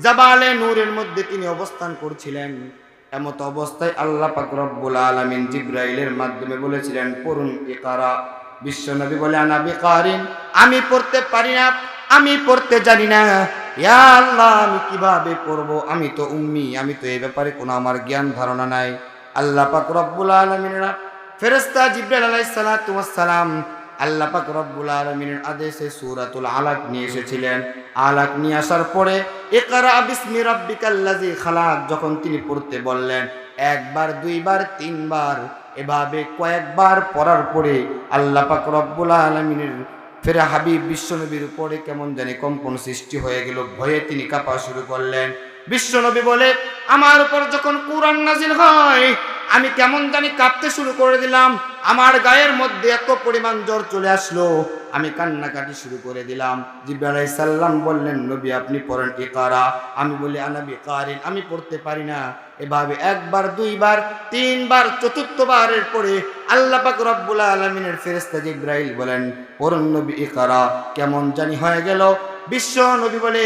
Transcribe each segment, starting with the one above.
জাবালে নূরের মধ্যে তিনি অবস্থান করছিলেন। এমত অবস্থায় আল্লাহ পাক রব্বুল আলামিন জিবরাইলের মাধ্যমে বলেছিলেন, পড়ুন ইকরা। বিশ্বনবী বলে, আনা বিকারিন, আমি পড়তে পারি না, আমি পড়তে জানি না। ইয়া আল্লাহ, আমি কিভাবে পড়বো? আমি তো উম্মি, আমি তো এই ব্যাপারে কোনো আমার জ্ঞান ধারণা নাই। আল্লাহ পাক রব্বুল আলামিনের ফেরেশতা জিবরাইল আলাইহিস সালাতু ওয়াস সালাম আল্লাহ পাক রব্বুল আলামিনের আদেশে সূরাতুল আলাক নিয়ে এসেছিলেন। আলাক নিয়ে আসার পরে ইকরা বিসমি রাব্বিকাল্লাযী খালাক যখন তিনি পড়তে বললেন, একবার, দুইবার, তিনবার, এভাবে কয়েকবার পড়ার পরে আল্লাহ পাক রব্বুল আলামিনের ফেরে হাবিব বিশ্বনবীর উপরে কেমন জানি কম্পন সৃষ্টি হয়ে গেল। ভয়ে তিনি কাঁপা শুরু করলেন। বিশ্বনবী বলে, আমার উপর যখন কুরআন নাজিল হয় আমি কেমন জানি কাঁপতে শুরু করে দিলাম। আমার গায়ের মধ্যে এত পরিমাণ জ্বর চলে আসলো, আমি কান্নাকাটি শুরু করে দিলাম। জিবরাইল আলাইহিস সালাম বললেন, নবী আপনি পড়েন ইকরা। আমি বলি, আনা বিকারিন, আমি পড়তে পারি না। এভাবে একবার, দুইবার, তিনবার, চতুর্থবারের পরে আল্লাহ পাক রব্বুল আলামিনের ফেরেশতা জিবরাইল বলেন, পড়ুন নবী ইকরা। কেমন জানি হয়ে গেল। বিশ্ব নবী বলে,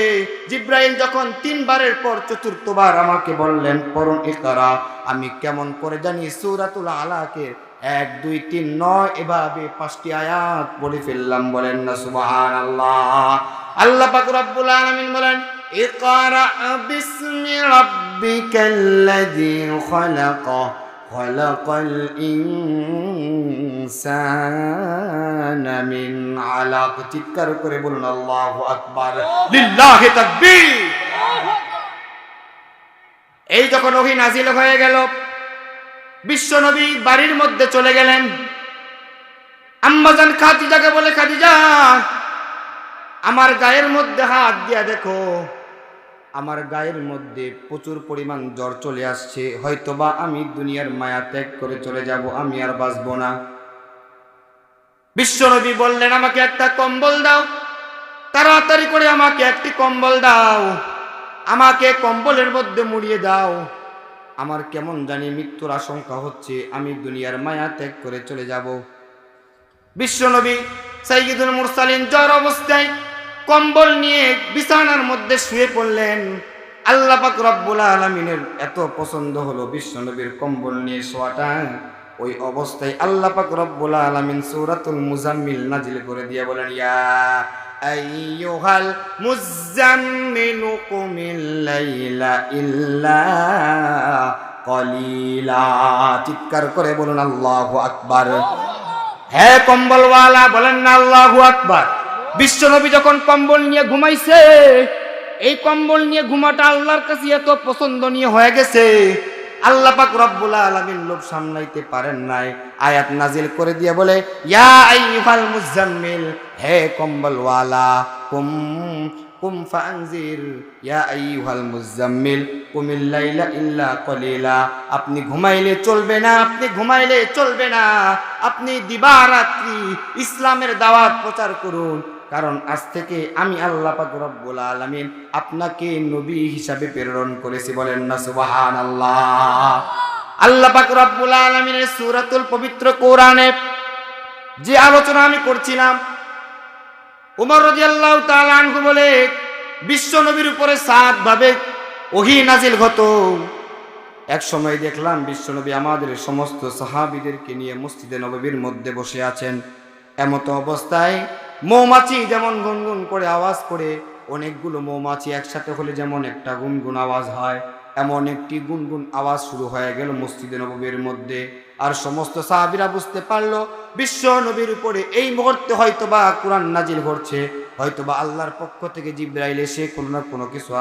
জিবরাইল যখন তিনবারের পর চতুর্থবার আমাকে বললেন পড়ুন ইকরা, আমি কেমন করে জানি সূরাতুল আলাকের 1, 2, 3, 9 এভাবে 5টি আয়াত পড়ে ফেললাম। বলেন না সুবহানাল্লাহ। আল্লাহ পাক রব্বুল আলামিন বলেন, ইকরা বিসমি রাব্বিকাল্লাযী খালাক খালাকাল ইনসানা মিন আলাক। চিৎকার করে বলুন আল্লাহু আকবার, লিল্লাহি তাকবীর। এই যখন ওহী নাজিল হয়ে গেল, বিশ্বনবী বাড়ির মধ্যে চলে গেলেন। আম্মাজান খাদিজাকে বলে, খাদিজা আমার গায়ের মধ্যে হাত দিয়া দেখো, আমার গায়ের মধ্যে প্রচুর পরিমাণ জ্বর চলে আসছে, হয়তোবা আমি দুনিয়ার মায়া ত্যাগ করে চলে যাব, আমি আর বাঁচবো না। বিশ্বনবী বললেন, আমাকে একটা কম্বল দাও, তাড়াতাড়ি করে আমাকে একটি কম্বল দাও, আমাকে কম্বলের মধ্যে মুড়িয়ে দাও। আমার কেমন জানি মৃত্যুর আশঙ্কা হচ্ছে, আমি দুনিয়ার মায়া ত্যাগ করে চলে যাব। বিশ্বনবী সাইয়্যিদুল মুরসালিন জ্বর অবস্থায় কম্বল নিয়ে বিছানার মধ্যে শুয়ে পড়লেন। আল্লাহ পাক রব্বুল আলামিনের এত পছন্দ হলো বিশ্বনবীর কম্বল নিয়ে শোয়াটা। ওই অবস্থায় আল্লাহ পাক রব্বুল আলামিন সূরাতুল মুজাম্মিল নাজিল করে দিয়ে বলেন, ইয়া আইয়ুহাল মুজাম্মিলু কুমিল লাইলা ইল্লা কলিলা। চিৎকার করে বলুন আল্লাহু আকবার। হে কম্বলওয়ালা, বলেন না আল্লাহু আকবার। বিশ্বনবী যখন কম্বল নিয়ে ঘুমাইছে, এই কম্বল নিয়ে ঘুমাটা আল্লাহর কাছে এত পছন্দনীয় হয়ে গেছে, আল্লাহ পাক রব্বুল আলামিন লোভ সামলাইতে পারেন নাই, আয়াত নাজিল করে দিয়ে বলে, ইয়া আইয়ুহাল মুজাম্মিল, হে কম্বলওয়ালা, কুম ফানজির, ইয়া আইয়ুহাল মুজাম্মিল কুমিল লাইলা ইল্লা কলিলা। আপনি ঘুমাইলে চলবে না, আপনি ঘুমাইলে চলবে না, আপনি দিবারাত্রি ইসলামের দাওয়াত প্রচার করুন, কারণ আজ থেকে আমি আল্লাহ পাক রব্বুল আলামিন আপনাকে নবী হিসাবে প্রেরণ করেছি। বলেন না সুবহানাল্লাহ। আল্লাহ পাক রব্বুল আলামিনের সূরাতুল পবিত্র কোরআনে যে আলোচনা আমি করছিলাম, ওমর রাদিয়াল্লাহু তাআলা আনহু বলে, বিশ্ব নবীর উপরে 7 ভাবে ওহী নাজিল হতো। এক সময় দেখলাম বিশ্বনবী আমাদের সমস্ত সাহাবীদেরকে নিয়ে মসজিদে নববীর মধ্যে বসে আছেন। এমত অবস্থায় মৌমাছি যেমন গুনগুন করে আওয়াজ করে, অনেকগুলো মৌমাছি একসাথে হলে যেমন একটা গুনগুন আওয়াজ হয়, এমন একটি গুনগুন আওয়াজ শুরু হয়ে গেল মসজিদে নববীর মধ্যে। আর সমস্ত সাহাবীরা বুঝতে পারলো বিশ্ব নবীর উপরে এই মুহূর্তে হয়তোবা কুরআন নাজিল হচ্ছে, হয়তোবা আল্লাহর পক্ষ থেকে জিবরাইল এসে কোনো না কোনো কিছু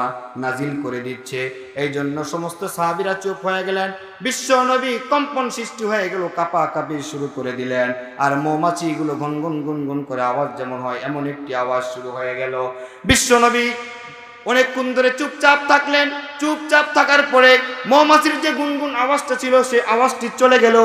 নাজিল করে দিচ্ছে। এই জন্য সমস্ত সাহাবীরা চুপ হয়ে গেলেন। বিশ্ব নবী কম্পন সৃষ্টি হয়ে গেল, কাঁপাকাঁপি শুরু করে দিলেন। আর মৌমাছিগুলো গুনগুন গুনগুন করে আওয়াজ যেমন হয় এমন একটি আওয়াজ শুরু হয়ে গেল। বিশ্ব নবী অনেকক্ষণ ধরে চুপচাপ থাকলেন। চুপচাপ থাকার পরে মৌমাছির যে গুনগুন আওয়াজটা ছিল সে আওয়াজটি চলে গেল।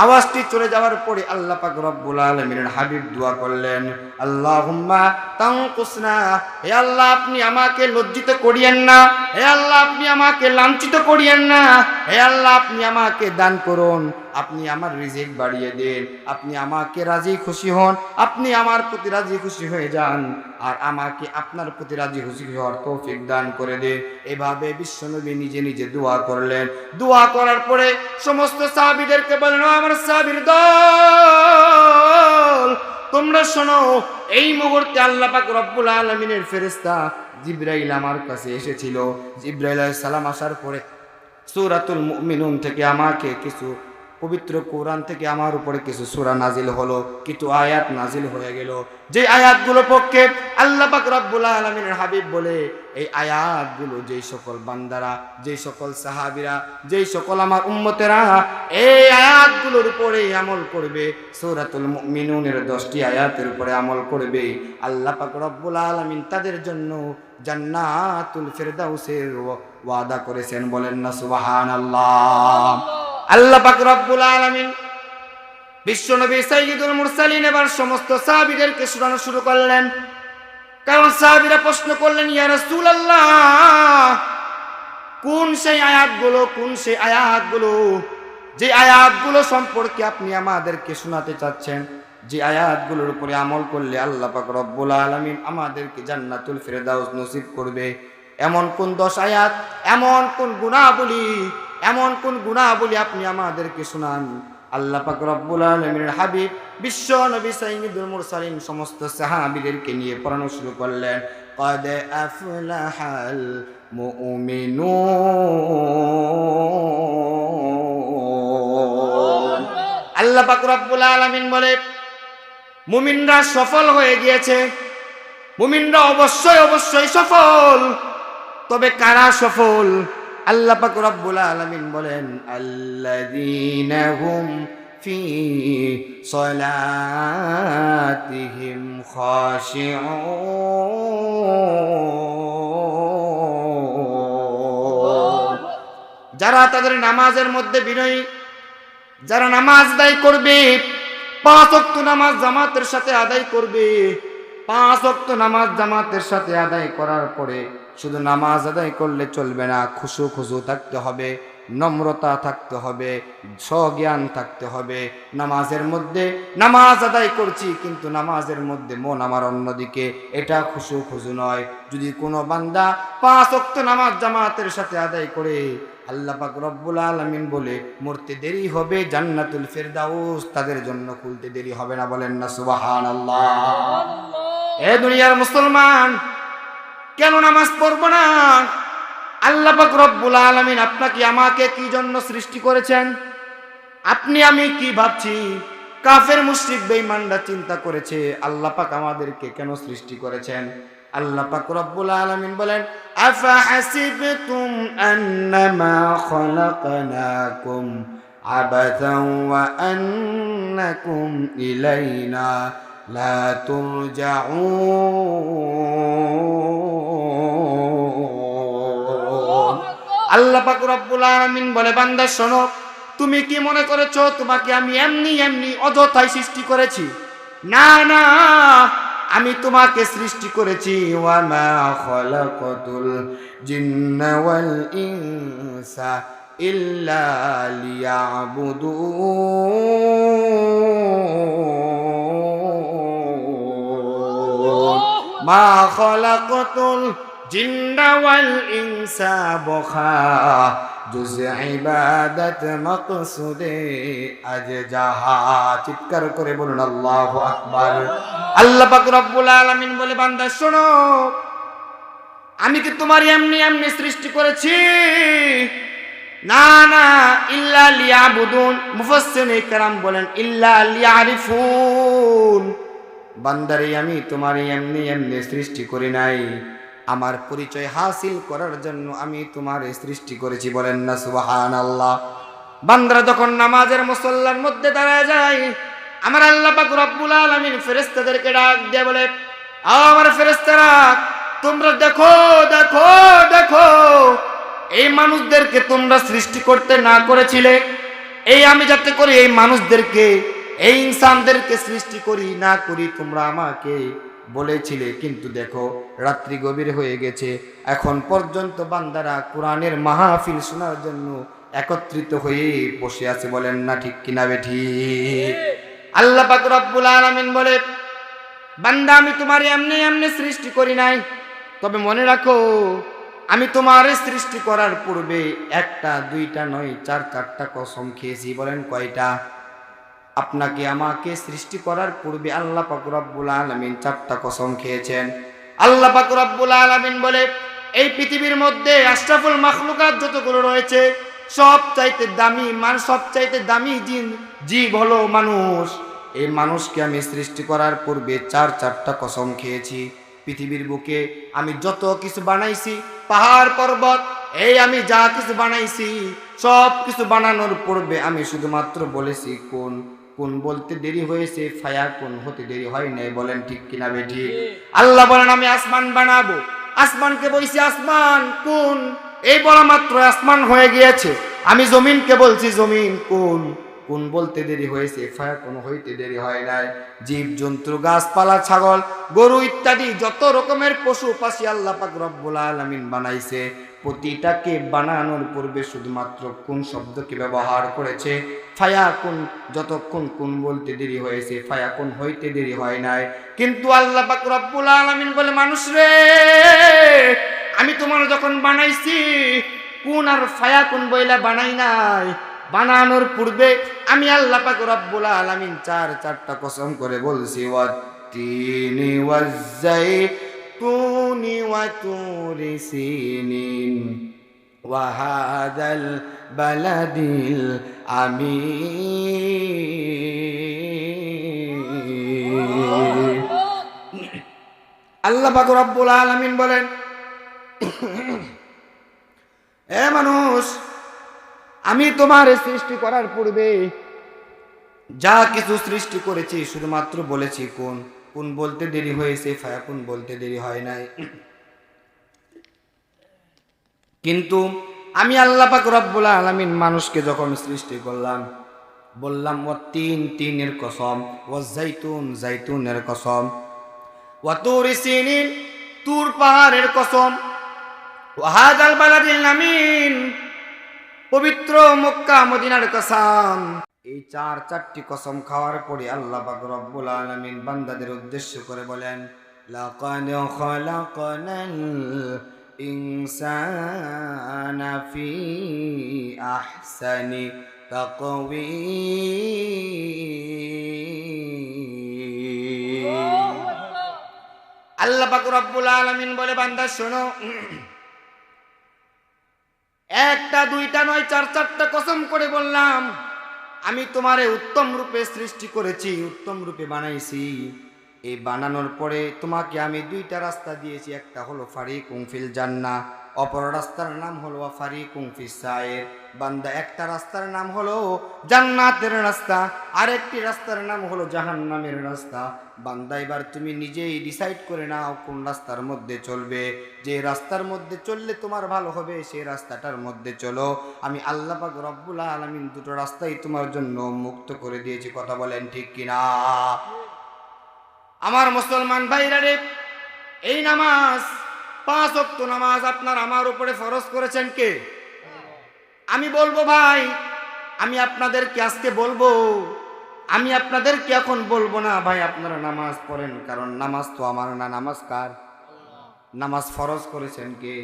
আওয়াজটি চলে যাওয়ার পরে আল্লাহ পাক রব্বুল আলামিনের হাবিব দোয়া করলেন, আল্লাহুম্মা তানকুসনা, হে আল্লাহ আপনি আমাকে লজ্জিত করিয়েন না, হে আল্লাহ আপনি আমাকে লাঞ্ছিত করিয়েন না, হে আল্লাহ আপনি আমাকে দান করুন, আপনি আমার রিজিক বাড়িয়ে দেন, আপনি আমাকে রাজি খুশি হন, আপনি আমার প্রতি রাজি খুশি হয়ে যান, আর আমাকে আপনার প্রতি রাজি খুশি হওয়ার তৌফিক দান করে দে। এভাবে বিশ্বনবী নিজে নিজে দোয়া করলেন। দোয়া করার পরে সমস্ত সাহাবীদেরকে বললেন, আমার সাহাবীর দল, তোমরা শোনো, এই মুহূর্তে আল্লাহ পাক রব্বুল আলামিনের ফেরেশতা জিবরাইল আমার কাছে এসেছিল। জিবরাইল আলাইহিস সালাম আসার পরে সূরাতুল মুমিনুন থেকে আমাকে কিছু, পবিত্র কোরআন থেকে আমার উপরে কিছু সূরা নাজিল হলো, কিছু আয়াত নাজিল হয়ে গেল। যে আয়াতগুলো পক্ষে আল্লাহ পাক রব্বুল আলামিনের হাবিব বলে, এই আয়াতগুলো যেই সকল বান্দারা, যেই সকল সাহাবীরা, যেই সকল আমার উম্মতেরা এই আয়াতগুলোর উপরে আমল করবে, সূরাতুল মুমিনুনের 10টি আয়াতের উপরে আমল করবে, আল্লাহ পাক রব্বুল আলামিন তাদের জন্য জান্নাতুল ফিরদাউসের ওয়াদা করেছেন। বলেন না সুবহানাল্লাহ। আল্লাহ পাক রব্বুল আলামিন বিশ্বনবী সাইয়্যিদুল মুরসালিন এবার সমস্ত সাহাবীদেরকে শোনানো শুরু করলেন। কারণ সাহাবীরা প্রশ্ন করলেন, ইয়া রাসূলুল্লাহ, কোন সেই আয়াতগুলো যে আয়াতগুলো সম্পর্কে আপনি আমাদেরকে শোনাতে চাচ্ছেন, যে আয়াতগুলোর উপরে আমল করলে আল্লাহ পাক রব্বুল আলামিন আমাদেরকে জান্নাতুল ফিরদাউস নসিব করবে, এমন কোন 10 আয়াত, এমন কোন গুনাহবলী আপনি আমাদেরকে শোনান। আল্লাহ পাক রব্বুল আলামিনের হাবিব বিশ্ব নবী সাইয়্যিদুল মুরসালিন সমস্ত সাহাবীদেরকে নিয়ে পড়ানো শুরু করলেন, ক্বাদ আফলাহাল মুমিনুন। আল্লাহ পাক রব্বুল আলামিন বলে, মুমিনরা সফল হয়ে গিয়েছে, মুমিনরা অবশ্যই সফল। তবে কারা সফল? আল্লাহ পাক রব্বুল আলামিন বলেন, আল্লাযীনা হুম ফি সলাতিহিম খাশিউন। যারা তাদের নামাজের মধ্যে বিনয়ী, যারা নামাজ আদায় করবে, 5 ওয়াক্ত নামাজ জামাতের সাথে আদায় করবে, 5 ওয়াক্ত নামাজ জামাতের সাথে আদায় করার পরে শুধু নামাজ আদায় করলে চলবে না, খুশু থাকতে হবে, নম্রতা থাকতে হবে, স্বজ্ঞান থাকতে হবে। নামাজের মধ্যে নামাজ আদায় করছি কিন্তু নামাজের মধ্যে মন আমার অন্যদিকে, এটা খুশু নয়। যদি কোনো বান্দা 5 ওয়াক্ত নামাজ জামাতের সাথে আদায় করে, আল্লাহ পাক রব্বুল আলামিন বলে, মরতে দেরি হবে, জান্নাতুল ফিরদাউস তাদের জন্য খুলতে দেরি হবে না। বলেন না সুবহানাল্লাহ। এ দুনিয়ার মুসলমান, কেন নামাজ পড়বো না? আল্লাহ পাক রব্বুল আলামিন আপনাকে আমাকে কি জন্য সৃষ্টি করেছেন? আপনি আমি কি ভাবছি? কাফের মুশরিক বেঈমানরা চিন্তা করেছে আল্লাহ পাক আমাদেরকে কেন সৃষ্টি করেছেন। আল্লাহ পাক রব্বুল আলামিন বলেন, আফা হাসিবতুম আন্নামা খলাকনাকুম আবাসান ওয়া আন্নাকুম ইলাইনা লা তুরজাউন। আল্লাহ পাক রব্বুল আলামিন বলে, বান্দা শোনো, তুমি কি মনে করেছো তোমাকে আমি এমনি অযথাই সৃষ্টি করেছি? না, আমি তোমাকে সৃষ্টি করেছি ওয়া মা খালাকাতুল জিন্না ওয়াল ইনসা ইল্লা লিয়াবুদুন। মা খালাকাতুল জিন্না ওয়াল ইনসা বখা জুজ ইবাদত মকসুদে আজ জাহা। চিৎকার করে বলুন আল্লাহু আকবার। আল্লাহ পাক রব্বুল আলামিন বলে, বান্দা শোনো, আমি কি তোমার এমনি সৃষ্টি করেছি? না, ইল্লা লিয়াবুদুন। মুফাসসিরিনে কেরাম বলেন, ইল্লা লিয়ারিফুন। বান্দারে আমি তোমার এমনি সৃষ্টি করি নাই, আমার পরিচয় হাসিল করার জন্য আমি তোমার সৃষ্টি করেছি। বলেন না সুবহানাল্লাহ। বান্দারা যখন নামাজের মুসল্লার মধ্যে দাঁড়ায় যায়, আমার আল্লাহ পাক রব্বুল আলামিন ফেরেশতাদেরকে ডাক দিয়ে বলে, আমার ফেরেশতারা, তোমরা দেখো এই মানুষদেরকে তোমরা সৃষ্টি করতে না করেছিলে, এই আমি যাতে করে এই মানুষদেরকে, এই ইনসানদেরকে সৃষ্টি করি না করি তোমরা আমাকে বলেছিলে, কিন্তু দেখো রাত্রি গভীর হয়ে গেছে, এখন পর্যন্ত বান্দারা কোরআনের মাহফিল শোনার জন্য একত্রিত হয়ে বসে আছে। বলেন না ঠিক কিনা বেঠিক? আল্লাহ পাক রব্বুল আলামিন বলে, বান্দা আমি তোমার এমনি এমনি সৃষ্টি করি নাই, তবে মনে রাখো আমি তোমার সৃষ্টি করার পূর্বে একটা দুইটা নয় 4-4টা কসম খেয়েছি। বলেন কয়টা? আপনাকে আমাকে সৃষ্টি করার পূর্বে আল্লাহ পাক রব্বুল আলামিন 4টা কসম খেয়েছেন। আল্লাহ পাক রব্বুল আলামিন বলে, এই পৃথিবীর মধ্যে আশরাফুল মাখলুকাত যতগুলো রয়েছে সবচাইতে দামি সবচাইতে দামি জীব হলো মানুষ। এই মানুষকে আমি সৃষ্টি করার পূর্বে 4টা কসম খেয়েছি। পৃথিবীর বুকে আমি যত কিছু বানাইছি, পাহাড় পর্বত, এই আমি যা কিছু বানাইছি সব কিছু বানানোর পূর্বে আমি শুধুমাত্র বলেছি কোন কোন বলতে দেরি হয়েছে, ফায়া কোন হতে দেরি হয় নাই। বলেন ঠিক কিনা বেঠিক? আল্লাহ বলেন আমি আসমান বানাবো, আসমানকে বলছি আসমান কোন, এই বলা মাত্র আসমান হয়ে গিয়েছে। আমি জমিনকে বলছি জমিন কোন, কোন বলতে দেরি হয়েছে, ফায়া কোন হইতে দেরি হয় নাই। জীব জন্তু, গাছপালা, ছাগল, গরু ইত্যাদি যত রকমের পশু পাখি আল্লাহ পাক রব্বুল আলামিন বানাইছে, প্রতিটাকে বানানোর পূর্বে শুধুমাত্র কোন শব্দকে ব্যবহার করেছে, ফায়া কোন, যতক্ষণ কোন বলতে দেরি হয়েছে, ফায়া কোন হইতে দেরি হয় নাই। কিন্তু আল্লাহ পাক রব্বুল আলামিন বলে, মানুষ রে আমি তোমার যখন বানাইছি কোন আর ফায়া কোন বইলা বানাই নাই, বানানোর পূর্বে আমি আল্লাহ পাক রব্বুল আলামিন 4টা কসম করে বলছি, ওয়াত্তিনি ওয়াজ্জাইতুনি ওয়া তুরি সিনিন ওয়া হাদাল বালাদিল আমিন। আল্লাহ পাক রব্বুল আলামিন বলেন, এ মানুষ আমি তোমার সৃষ্টি করার পূর্বে যা কিছু সৃষ্টি করেছি শুধুমাত্র বলেছি কোন, কোন বলতে দেরি হয়েছে, ফায়া কোন বলতে দেরি হয় নাই। কিন্তু আমি আল্লাহ পাক রব্বুল আলামিন মানুষকে যখন সৃষ্টি করলাম বললাম ওয়াত্তিন, তিনের কসম, ওয়াজ্জাইতুন, জাইতুনের কসম, ওয়া তুরি সিনিন, তুর পাহাড়ের কসম, ওয়া হাদাল বালাদিল আমিন, পবিত্র মক্কা মদিনার কসম। এই 4টি কসম খাওয়ার পরে আল্লাহ পাক রব্বুল আলামিন বান্দাদের উদ্দেশ্য করে বলেন, লাকাদ খালাকনাল ইনসানা ফি আহসানি তাকওয়িম। আল্লাহ পাক রব্বুল আলামিন বলে, বান্দা শোনো, একটা দুইটা নয় 4-4টা কসম করে বললাম আমি তোমারে উত্তম রূপে সৃষ্টি করেছি, উত্তম রূপে বানাইছি। এই বানানোর পরে তোমাকে আমি 2টা রাস্তা দিয়েছি, একটা হলো ফারিকুম ফিল জান্নাহ, অপর রাস্তার নাম হলো ফারিকুম ফিস সাইর। বান্দা একটা রাস্তার নাম হলো জান্নাতের রাস্তা, আরেকটি রাস্তার নাম হলো জাহান্নামের রাস্তা। বান্দা এবার তুমি নিজেই ডিসাইড করে নাও কোন রাস্তার মধ্যে চলবে। যে রাস্তার মধ্যে চললে তোমার ভালো হবে সেই রাস্তাটার মধ্যে চলো। আমি আল্লাহ পাক রব্বুল আলামিন 2টো রাস্তাই তোমার জন্য মুক্ত করে দিয়েছি। কথা বলেন ঠিক কিনা? আমার মুসলমান ভাইরা রে, এই নামাজ 5 ওয়াক্ত নামাজ আপনার আমার উপরে ফরজ করেছেন কে? আমি বলবো ভাই, আমি আপনাদেরকে আজকে বলবো, আমি আপনাদেরকে এখন বলবো না ভাই আপনারা নামাজ পড়েন, কারণ নামাজ তো আমার না, নামাজ কার? নামাজ ফরজ করেছেন কে?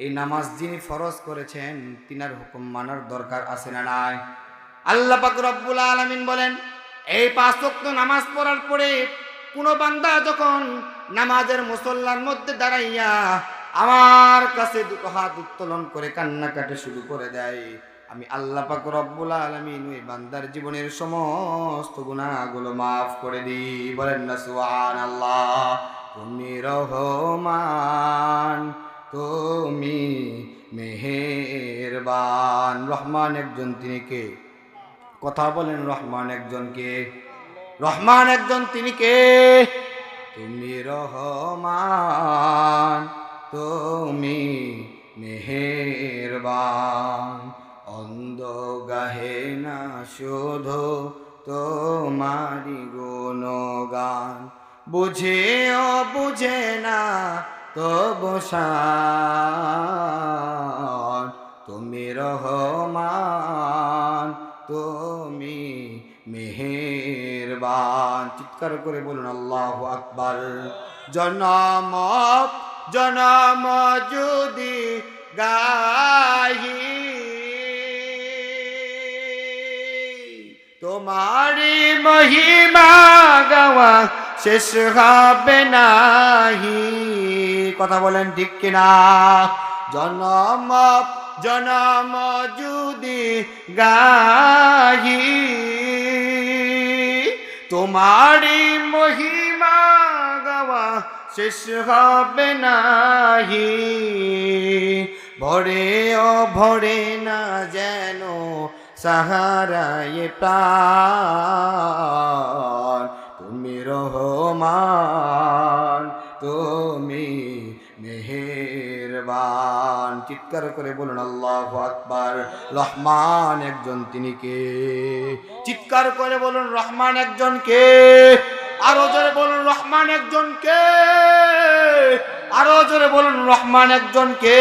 এই নামাজ যিনি ফরজ করেছেন তিনার হুকুম মানার দরকার আছে না নাই? আল্লাহ পাক রব্বুল আলামিন বলেন, এই 5 ওয়াক্ত নামাজ পড়ার পরে কোন বান্দা যখন নামাজের মুসল্লার মধ্যে দাঁড়াইয়া আমার কাছে 2টো হাত উত্তোলন করে কান্নাকাটি শুরু করে দেয়, আমি আল্লাহ পাক রব্বুল আলামিন ওই বান্দার জীবনের সমস্ত গুনাহগুলো মাফ করে দিই। বলেন না সুবহানাল্লাহ। তুমি রহমান, তুমি মেহেরবান। রহমান একজন, তিনি কে? কথা বলেন, রহমান একজন কে? রহমান একজন, তিনি কে? তুমি রহমান, তুমি মেহেরবান। অন্ধ গাহে না শুধু তোমারি গুণগান, বুঝেও বুঝে না তবু শান, তুমি রহমান, তুমি মেহেরবান। চিৎকার করে বলুন আল্লাহু আকবার। জনম জনম যদি গাহি তোমারি মহিমা, গাওয়া শেষ হবে নাহি। কথা বলেন ঠিক কিনা? জনম জনম যদি গাহি তোমারি মহিমা, গাওয়া শেষ হবে নাহি। ভরে ও ভরে না যেন সাহারায়ে প্রাণ, তুমি রহমান, তুমি মেহেরবান। চিৎকার করে বলুন আল্লাহু আকবার। রহমান একজন, তিনি কে? চিৎকার করে বলুন রহমান একজন কে? আরো জোরে বলুন রহমান একজন কে? আরো জোরে বলুন রহমান একজন কে?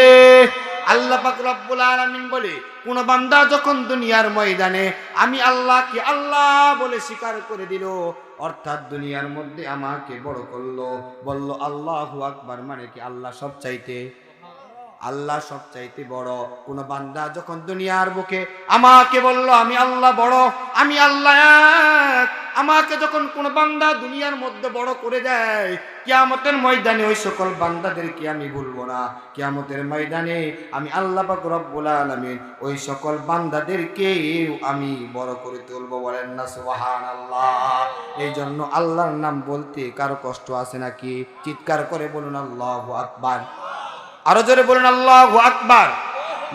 আল্লাহ পাক রব্বুল আলামিন বলে, কোন বান্দা যখন দুনিয়ার ময়দানে আমি আল্লাহকে আল্লাহ বলে স্বীকার করে দিল, অর্থাৎ দুনিয়ার মধ্যে আমাকে বড় করলো, বলল আল্লাহু আকবার, মানে কি আল্লাহ সবচাইতে, আল্লাহ সবচাইতে বড়। কোন বান্দা যখন দুনিয়ার বুকে আমাকে বলল আমি আল্লাহ বড়, আমি আল্লাহ এক, আমাকে যখন কোন বান্দা দুনিয়ার মধ্যে বড় করে দেয়, কিয়ামতের ময়দানে ওই সকল বান্দাদেরকে আমি ভুলবো না। কিয়ামতের ময়দানে আমি আল্লাহ পাক রব্বুল আলামিন ওই সকল বান্দাদেরকে আমি বড় করে তুলবো। বলেন না সুবহানাল্লাহ। এই জন্য আল্লাহর নাম বলতে কারো কষ্ট আছে নাকি? চিৎকার করে বলুন আল্লাহু আকবার। আরো জোরে বলুন আল্লাহু আকবার।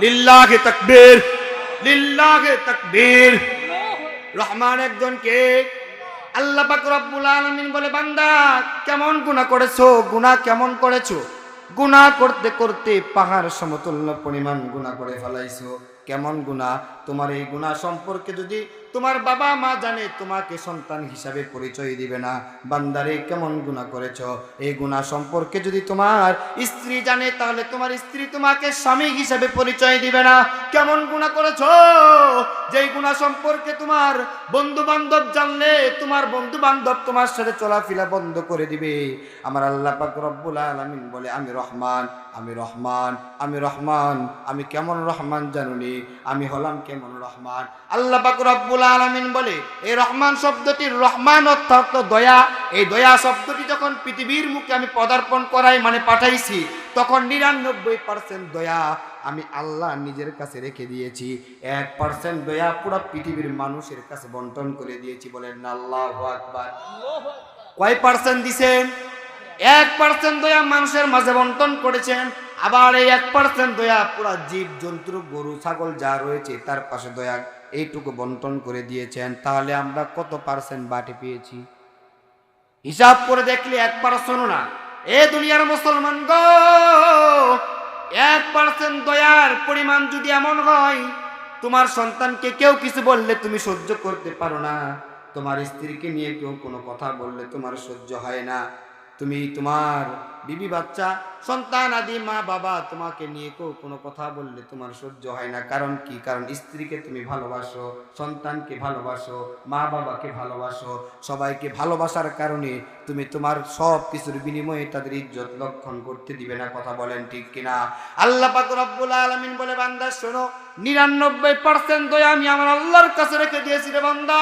লিল্লাহি তাকবীর, লিল্লাহি তাকবীর। রহমান একজন কে? আল্লাহ পাক রব্বুল আলামিন বলে, বান্দা কেমন গুনাহ করেছো, গুনাহ কেমন করেছো? গুনাহ করতে করতে পাহাড় সমতুল্য পরিমাণ গুনাহ করে ফেলাইছো। কেমন গুনাহ? তোমার এই গুনাহ সম্পর্কে যদি তোমার বাবা মা জানে, তোমাকে সন্তান হিসাবে পরিচয় দিবে না। বান্দারে কেমন গুনাহ করেছো? এই গুনাহ সম্পর্কে যদি তোমার স্ত্রী জানে, তাহলে তোমার স্ত্রী তোমাকে স্বামী হিসাবে পরিচয় দিবে না। কেমন গুনাহ করেছো? যেই গুনাহ সম্পর্কে তোমার বন্ধু বান্ধব জানলে, তোমার বন্ধু বান্ধব তোমার সাথে চলাফেরা বন্ধ করে দিবে। আমার আল্লাহ পাক রব্বুল আলামিন বলে, আমি রহমান, আমি রহমান, আমি রহমান। আমি কেমন রহমান জানুনি? আমি হলাম কেমন রহমান? আল্লাহ পাক রব্বুল আলামিন বলে, এই রহমান শব্দটির রহমান অর্থ দয়া। এই দয়া শব্দটি যখন পৃথিবীর মুখে আমি পদার্পণ করাই, মানে পাঠাইছি, তখন 99% দয়া আমি আল্লাহ নিজের কাছে রেখে দিয়েছি। 1% দয়া পুরো পৃথিবীর মানুষের কাছে বন্টন করে দিয়েছি। বলেন না আল্লাহু আকবার। কয় পার্সেন্ট দিছেন? 1% দয়া মানুষের মাঝে বন্টন করেছেন। আবার এই 1% দয়া পুরা জীব জন্তু, গরু ছাগল যা রয়েছে তার পাশে দয়া এইটুকু বন্টন করে দিয়েছেন। তাহলে আমরা কত পার্সেন্ট বাটি পেয়েছি? হিসাব করে দেখলে 1% না। এ দুনিয়ার মুসলমান গো, 1% দয়ার পরিমাণ যদি এমন হয়, তোমার সন্তানকে কেউ কিছু বললে তুমি সহ্য করতে পারো না, তোমার স্ত্রীকে নিয়ে কেউ কোনো কথা বললে তোমার সহ্য হয় না, তুমি তোমার বিবি বাচ্চা সন্তান আদি মা বাবা তোমাকে নিয়ে কেউ কোনো কথা বললে তোমার সহ্য হয় না। কারণ কি? কারণ স্ত্রীকে তুমি ভালোবাসো, সন্তানকে ভালোবাসো, মা বাবাকে ভালোবাসো, সবাইকে ভালোবাসার কারণে তুমি তোমার সব কিছুর বিনিময়ে তাদের ইজ্জত লক্ষণ করতে দিবে না। কথা বলেন ঠিক কিনা? আল্লাহ পাক রব্বুল আলামিন বলে, বান্দা শোনো, 99% দয়া আমি আমার আল্লাহর কাছে রেখে দিয়েছি রে বান্দা।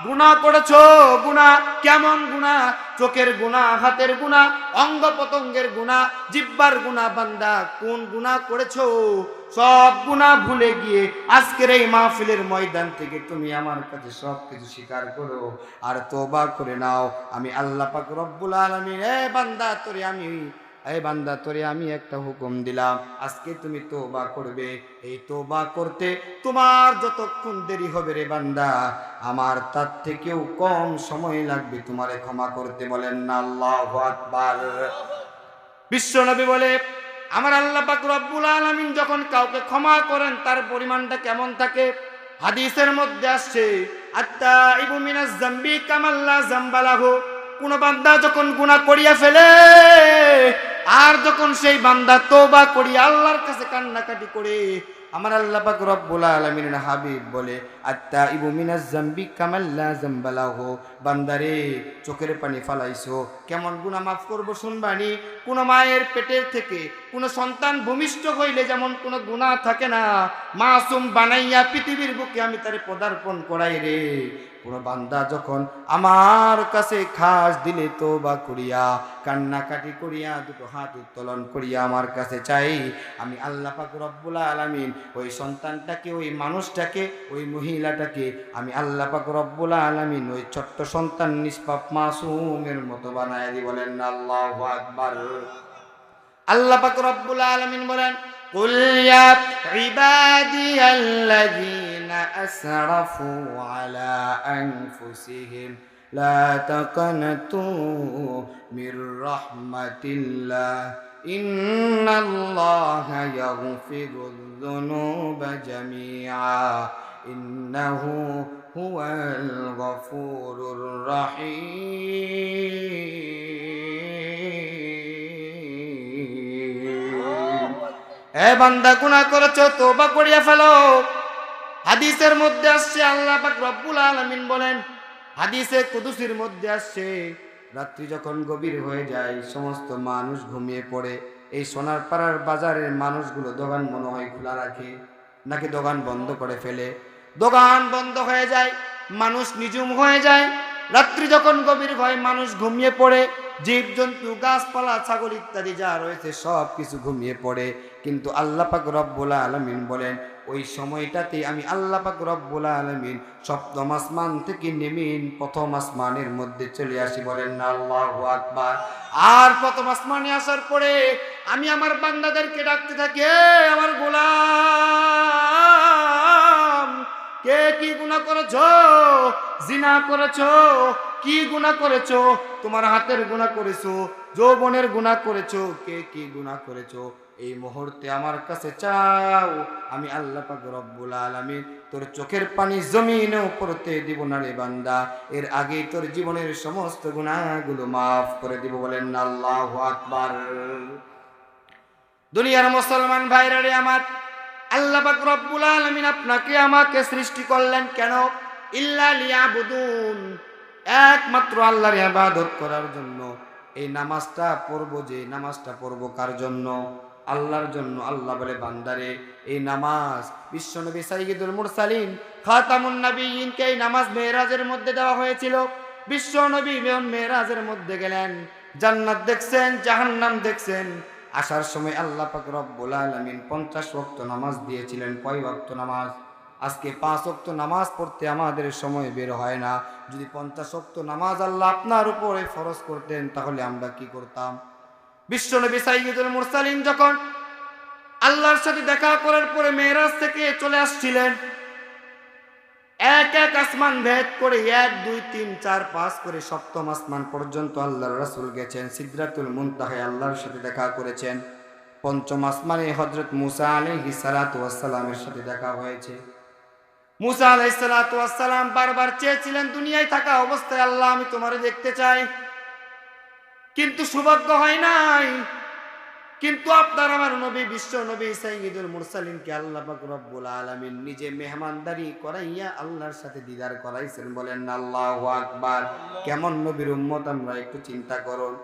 গুনাহ করেছো, গুনাহ কেমন গুনাহ? চোখের গুনাহ, হাতের গুনাহ, অঙ্গ প্রত্যঙ্গের গুনাহ, জিহ্বার গুনাহ। বান্দা কোন গুনাহ করেছো? সব গুনাহ ভুলে গিয়ে আজকের এই মাহফিলের ময়দান থেকে তুমি আমার কাছে সব কিছু স্বীকার করো আর তওবা করে নাও। আমি আল্লাহ পাক রব্বুল আলামিন, বান্দা তোরে আমি একটা হুকুম দিলাম, আজকে তুমি তওবা করবে। এই তওবা করতে তোমার যতক্ষণ দেরি হবে রে বান্দা, আমার তার থেকেও কম সময় লাগবে তোমারে ক্ষমা করতে। বলেন না আল্লাহু আকবার। বিশ্বনবী বলে, আমার আল্লাহ পাক রব্বুল আলামিন যখন কাউকে ক্ষমা করেন তার পরিমাণটা কেমন থাকে? হাদিসের মধ্যে আসছে আত্তাইবু মিনাজ যামবি কামান লা যামবা লাহু, কোন বান্দা যখন গুনাহ করিয়া ফেলে আর যখন সেই বান্দা তওবা করিয়া আল্লাহর কাছে কান্নাকাটি করে, আমার আল্লাহ পাক রব্বুল আলামিনের হাবিব বলে আত্তাইবু মিনাজ যামবি কামান লা যামবা লাহু, বান্দারে চোখের পানি ফালাইছো, কেমন গুনাহ মাফ করব শুনবানি। কোন মায়ের পেটের থেকে কোন সন্তান ভূমিষ্ঠ হইলে যেমন কোন গুনাহ থাকে না, মাসুম বানাইয়া পৃথিবীর বুকে আমি তারে পদার্পণ করাই রে। কোন বান্দা যখন আমার কাছে খাস দিলে তওবা করিয়া কান্নাকাটি করিয়া দুটো হাত উত্তোলন করিয়া আমার কাছে চাই, আমি আল্লাহ পাক রব্বুল আলামিন ওই সন্তানটাকে, ওই মানুষটাকে, ওই মহিলাটাকে আমি আল্লাহ পাক রব্বুল আলামিন ওই ছোট্ট সন্তান নিষ্পাপ মাসুমের মতো বানায় দি। বলেন না আল্লাহু আকবার। আল্লাহ পাক রব্বুল আলামিন বলেন কুল ইয়া ইবাদিয়াল্লাযীনা আসরাফু আলা আনফুসিহিম লা তাকনাতু মির রাহমাতিল্লাহ ইন্নাল্লাহা ইয়াগফিরুয যুনুবা জামিআ ইন্নাহু হুয়াল গফুরুর রহিম। এ বান্দা গুনাহ করেছো, তওবা করিয়া ফেলো। হাদিসের মধ্যে আসছে আল্লাহ পাক রব্বুল আলামিন বলেন, হাদিসে কুদসির মধ্যে আসছে রাত্রি যখন গভীর হয়ে যায় সমস্ত মানুষ ঘুমিয়ে পড়ে, এই সোনার পাড়ার বাজারের মানুষগুলো দোকান মনে হয় খোলা রাখে নাকি দোকান বন্ধ করে ফেলে, দোকান বন্ধ হয়ে যায়, মানুষ নিঝুম হয়ে যায়। রাত্রি যখন গভীর হয় মানুষ ঘুমিয়ে পড়ে, জীবজন্তু গাছপালা ছাগল ইত্যাদি যা রয়েছে সব কিছু ঘুমিয়ে পড়ে। কিন্তু আল্লাহ পাক রব্বুল আলামিন বলেন ওই সময়টাতে আমি আল্লাহ পাক রব্বুল আলামিন সপ্তম আসমান থেকে নেমে প্রথম আসমানের মধ্যে চলে আসি। বলেন না আল্লাহু আকবার। আর প্রথম আসমানে আসার পরে আমি আমার বান্দাদেরকে ডাকতে থাকি, আমার গোলাম, কে কি গুনাহ করেছো? জিনা করেছো? কি গুনাহ করেছো? তোমার হাতের গুনাহ করেছো, যৌবনের গুনাহ করেছো, কে কি গুনাহ করেছো? এই মুহূর্তে আমার কাছে চাও, আমি আল্লাহ পাক রব্বুল আলামিন তোর চোখের পানি জমিনে পড়তে দিব না রে বান্দা, এর আগে তোর জীবনের সমস্ত গুনাহগুলো মাফ করে দিব। বলেন না আল্লাহু আকবার। দুনিয়ার মুসলমান ভাইরা রে আমার, আল্লাহ পাক রব্বুল আলামিন আপনাকে আমাকে সৃষ্টি করলেন কেন? ইল্লা লিয়াবুদুন, একমাত্র আল্লাহর ইবাদত করার জন্য। এই নামাজটা পড়বো, যে নামাজটা পড়বো কার জন্য? আল্লাহর জন্য। আল্লাহ বলে বান্দারে এই নামাজ বিশ্বনবী সাইয়্যিদুল মুরসালিন খাতামুন নবিয়্যিনকে এই নামাজ মেরাজের মধ্যে দেওয়া হয়েছিল। বিশ্বনবী মেরাজের মধ্যে গেলেন, জান্নাত দেখছেন, জাহান্নাম দেখছেন। আসার সময় আল্লাহ পাক রব্বুল আলামিন 50 ওয়াক্ত নামাজ দিয়েছিলেন। কয় ওয়াক্ত নামাজ? আজকে 5 ওয়াক্ত নামাজ পড়তে আমাদের সময় বের হয় না। যদি 50 ওয়াক্ত নামাজ আল্লাহ আপনার উপরে ফরজ করতেন তাহলে আমরা কি করতাম? বিশ্বনবী সাইয়্যিদুল মুরসালিন যখন আল্লাহর সাথে দেখা করার পরে মেরাজ থেকে চলে আসছিলেন, এক এক আসমান ভেদ করে 1 2 3 4 5 করে সপ্তম আসমান পর্যন্ত আল্লাহর রাসূল গেছেন। সিদরাতুল মুনতাহায় আল্লাহর সাথে দেখা করেছেন। পঞ্চম আসমানে হযরত মুসা আলাইহিস সালাতু ওয়াস সালামের সাথে দেখা হয়েছে। মুসা আলাইহিস সালাতু ওয়াস সালাম বারবার চেয়েছিলেন দুনিয়ায় থাকা অবস্থায়, আল্লাহ আমি তোমারে দেখতে চাই, কিন্তু সৌভাগ্য হয় নাই। কিন্তু আপনার আমার নবী বিশ্ব নবী সাইয়্যিদুল মুরসালিনকে আল্লাহ পাক রব্বুল আলামিন নিজে মেহমানদারি করাইয়া আল্লাহর সাথে দিদার করাইছেন। বলেন না আল্লাহু আকবার। কেমন নবীর উম্মত আমরা একটু চিন্তা করুন।